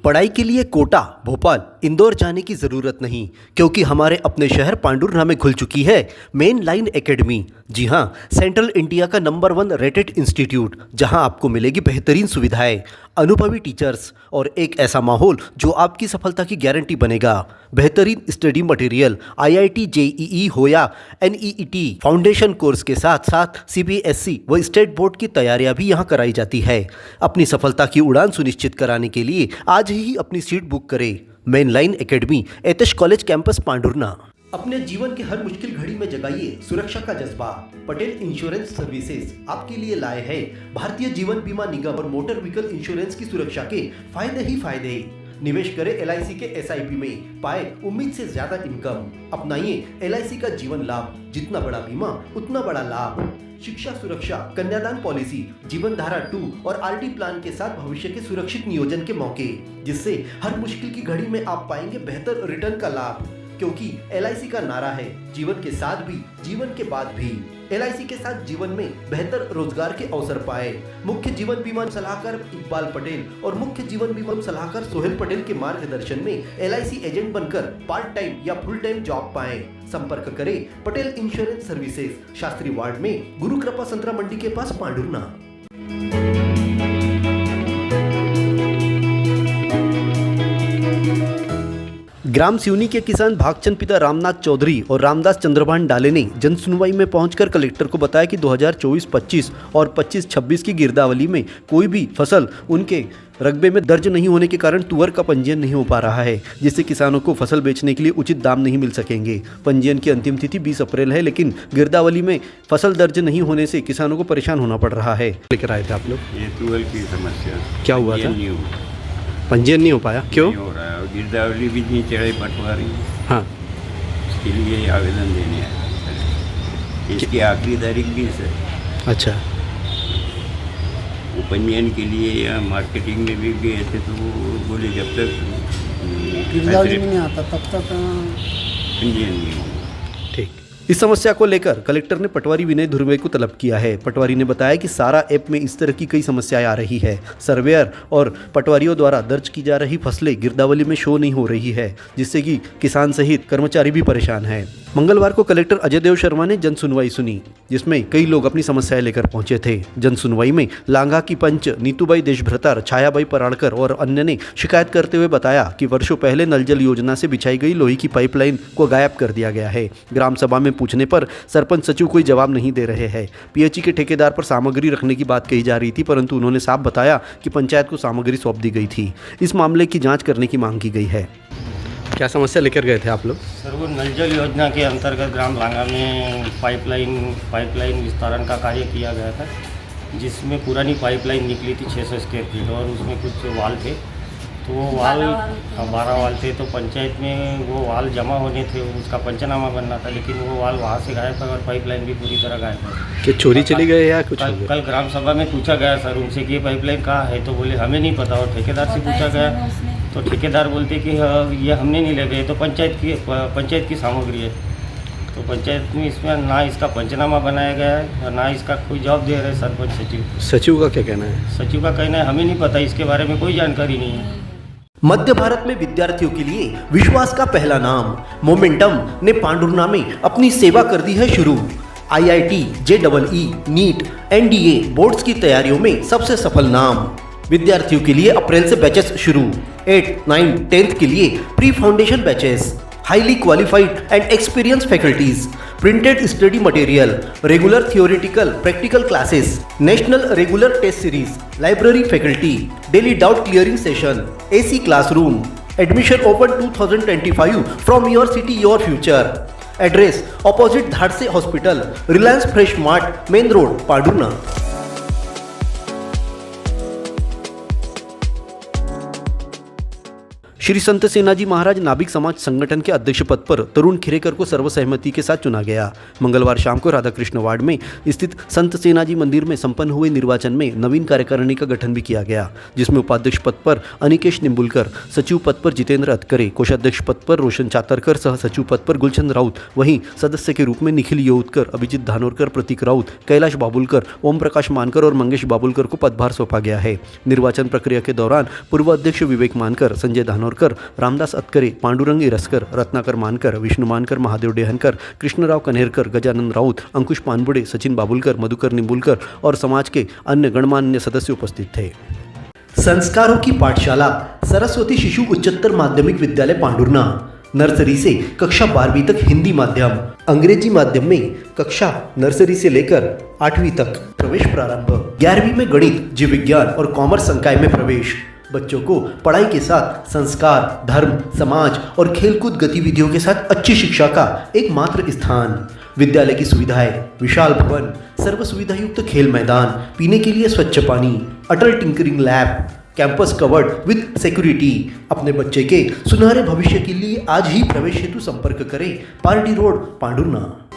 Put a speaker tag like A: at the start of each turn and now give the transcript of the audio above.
A: पढ़ाई के लिए कोटा, भोपाल, इंदौर जाने की ज़रूरत नहीं, क्योंकि हमारे अपने शहर पांडुरना में खुल चुकी है मेन लाइन एकेडमी। जी हाँ, सेंट्रल इंडिया का नंबर 1 रेटेड इंस्टीट्यूट, जहां आपको मिलेगी बेहतरीन सुविधाएं, अनुभवी टीचर्स और एक ऐसा माहौल जो आपकी सफलता की गारंटी बनेगा। बेहतरीन स्टडी मटेरियल, IIT JEE हो या NEET फाउंडेशन कोर्स के साथ साथ CBSE व स्टेट बोर्ड की तैयारियां भी यहां कराई जाती है। अपनी सफलता की उड़ान सुनिश्चित कराने के लिए आज ही अपनी सीट बुक करें। मेन लाइन एकेडमी, एतश कॉलेज कैंपस, पांडुरना। अपने जीवन की हर मुश्किल घड़ी में जगाइए सुरक्षा का जज्बा। पटेल इंश्योरेंस सर्विसेज आपके लिए लाए हैं भारतीय जीवन बीमा निगम और मोटर व्हीकल इंश्योरेंस की सुरक्षा के फायदे ही फायदे। निवेश करें LIC के SIP में, पाए उम्मीद से ज्यादा इनकम। अपनाइए LIC का जीवन लाभ, जितना बड़ा बीमा उतना बड़ा लाभ। शिक्षा सुरक्षा, कन्यादान पॉलिसी, जीवन धारा 2 और RD प्लान के साथ भविष्य के सुरक्षित नियोजन के मौके, जिससे हर मुश्किल की घड़ी में आप पाएंगे बेहतर रिटर्न का लाभ। क्योंकि LIC का नारा है जीवन के साथ भी, जीवन के बाद भी। LIC के साथ जीवन में बेहतर रोजगार के अवसर पाए। मुख्य जीवन बीमा सलाहकार इकबाल पटेल और मुख्य जीवन बीमा सलाहकार सोहेल पटेल के मार्गदर्शन में LIC एजेंट बनकर पार्ट टाइम या फुल टाइम जॉब पाएं। संपर्क करें Patel insurance services, Shastri ward में, गुरु कृपा संतरा मंडी के पास, पांडुरना। ग्राम सिवनी के किसान भागचंद पिता रामनाथ चौधरी और रामदास चंद्रभान डाले ने जन सुनवाई में पहुंचकर कलेक्टर को बताया कि 2024-25 और 25-26 की गिरदावली में कोई भी फसल उनके रकबे में दर्ज नहीं होने के कारण तुअर का पंजीयन नहीं हो पा रहा है, जिससे किसानों को फसल बेचने के लिए उचित दाम नहीं मिल सकेंगे। पंजीयन की अंतिम तिथि 20 अप्रैल है, लेकिन गिरदावली में फसल दर्ज नहीं होने से किसानों को परेशान होना पड़ रहा है। लेकर आए थे आप लोग?
B: ये तुअर की समस्या
A: क्या हुआ था? पंजीयन नहीं हो पाया, क्यों?
B: नहीं हो रहा है, गिरदावली भी नहीं चढ़ाई पटवारी।
A: हाँ,
B: इसके लिए आवेदन देने आया। इसकी आखिरी तारीख 20 है।
A: अच्छा।
B: वो पंजीयन के लिए यहाँ मार्केटिंग में भी गए थे, तो वो बोले जब तक
C: गिरदावली में नहीं आता तब तक
B: पंजीयन नहीं होगा।
A: ठीक। इस समस्या को लेकर कलेक्टर ने पटवारी विनय धुर्वे को तलब किया है। पटवारी ने बताया कि सारा ऐप में इस तरह की कई समस्याएं आ रही है। सर्वेयर और पटवारियों द्वारा दर्ज की जा रही फसलें गिरदावली में शो नहीं हो रही है, जिससे कि किसान सहित कर्मचारी भी परेशान हैं। मंगलवार को कलेक्टर अजय देव शर्मा ने जन सुनवाई सुनी, जिसमें कई लोग अपनी समस्याएं लेकर पहुंचे थे। जन सुनवाई में लांघा की पंच नीतूबाई देशभ्रतार, छायाबाई पराड़कर और अन्य ने शिकायत करते हुए बताया कि वर्षों पहले नल जल योजना से बिछाई गई लोहे की पाइपलाइन को गायब कर दिया गया है। ग्राम सभा में पूछने पर सरपंच सचिव कोई जवाब नहीं दे रहे हैं। PHE के ठेकेदार पर सामग्री रखने की बात कही जा रही थी, परंतु उन्होंने साफ बताया कि पंचायत को सामग्री सौंप दी गई थी। इस मामले की जाँच करने की मांग की गई है। क्या समस्या लेकर गए थे आप लोग?
D: सर, वो नल जल योजना के अंतर्गत ग्राम लांगा में पाइपलाइन विस्तारण का कार्य किया गया था, जिसमें पुरानी पाइपलाइन निकली थी 600 स्क्वायर फीट और उसमें कुछ वाल थे। तो वो वाल 12 वाल थे, तो पंचायत में वो वाल जमा होने थे, उसका पंचनामा बनना था, लेकिन वो वाल वहाँ से गायब था और पाइपलाइन भी पूरी तरह गायब है।
A: कि चोरी चली गई या कुछ?
D: कल ग्राम सभा में पूछा गया सर उनसे कि ये पाइपलाइन कहाँ है, तो बोले हमें नहीं पता। और ठेकेदार से पूछा गया तो ठेकेदार बोलते कि ये हमने नहीं ले गए, तो पंचायत की सामग्री है। तो पंचायत में इसमें ना इसका पंचनामा बनाया गया है और ना इसका कोई जवाब दे रहे सरपंच
A: सचिव का क्या कहना है?
D: सचिव का कहना है हमें नहीं पता, इसके बारे में कोई जानकारी नहीं है।
A: मध्य भारत में विद्यार्थियों के लिए विश्वास का पहला नाम मोमेंटम ने पांडुरना में अपनी सेवा कर दी है शुरू। IIT JEE NEET NDA boards की तैयारियों में सबसे सफल नाम। विद्यार्थियों के लिए अप्रैल से बैचेस शुरू। 8, 9, 10th के लिए pre foundation batches. Highly qualified and experience faculties, printed study material, regular theoretical practical classes, national regular test series, library faculty, daily doubt clearing session, AC classroom. Admission open 2025 from your city your future. Address opposite Dhadse hospital, Reliance Fresh Mart, main road, Pandhurna. Shri Sant Senaji महाराज नाभिक समाज संगठन के अध्यक्ष पद पर तरुण खिरेकर को सर्वसहमति के साथ चुना गया। मंगलवार शाम को राधाकृष्ण वार्ड में स्थित संत सेनाजी मंदिर में संपन्न हुए निर्वाचन में नवीन कार्यकारिणी का गठन भी किया गया, जिसमें उपाध्यक्ष पद पर अनिकेश निंबुलकर, सचिव पद पर जितेंद्र अतकरे, कोषाध्यक्ष पद पर रोशन चातरकर, सह सचिव पद पर गुलचंद राउत, वहीं सदस्य के रूप में निखिल योउतकर, अभिजीत धानोरकर, प्रतीक राउत, कैलाश बाबुलकर, ओम प्रकाश मानकर और मंगेश बाबुलकर को पदभार सौंपा गया है। निर्वाचन प्रक्रिया के दौरान पूर्व अध्यक्ष विवेक मानकर, संजय धानोरकर, रामदास अतकरे, पांडुरंग इरस्कर, रत्नाकर मानकर, विष्णु मानकर, महादेव डेहनकर, कृष्णराव कन्हेरकर, गजानन राउत, अंकुश पानबुड़े, सचिन बाबुलकर, मधुकर निंबुलकर और समाज के अन्य गणमान्य सदस्य उपस्थित थे। संस्कारों की पाठशाला सरस्वती शिशु उच्चतर माध्यमिक विद्यालय पांडुरना, नर्सरी से कक्षा 12वीं तक हिंदी माध्यम, अंग्रेजी माध्यम में कक्षा नर्सरी से लेकर 8वीं तक प्रवेश प्रारंभ। 11वीं में गणित, जीव विज्ञान और कॉमर्स संकाय में प्रवेश। बच्चों को पढ़ाई के साथ संस्कार, धर्म, समाज और खेलकूद गतिविधियों के साथ अच्छी शिक्षा का एकमात्र स्थान। विद्यालय की सुविधाएं: विशाल भवन, सर्व सुविधायुक्त खेल मैदान, पीने के लिए स्वच्छ पानी, Atal tinkering lab, campus covered with security. अपने बच्चे के सुनहरे भविष्य के लिए आज ही प्रवेश हेतु संपर्क करें। Party road, Pandhurna.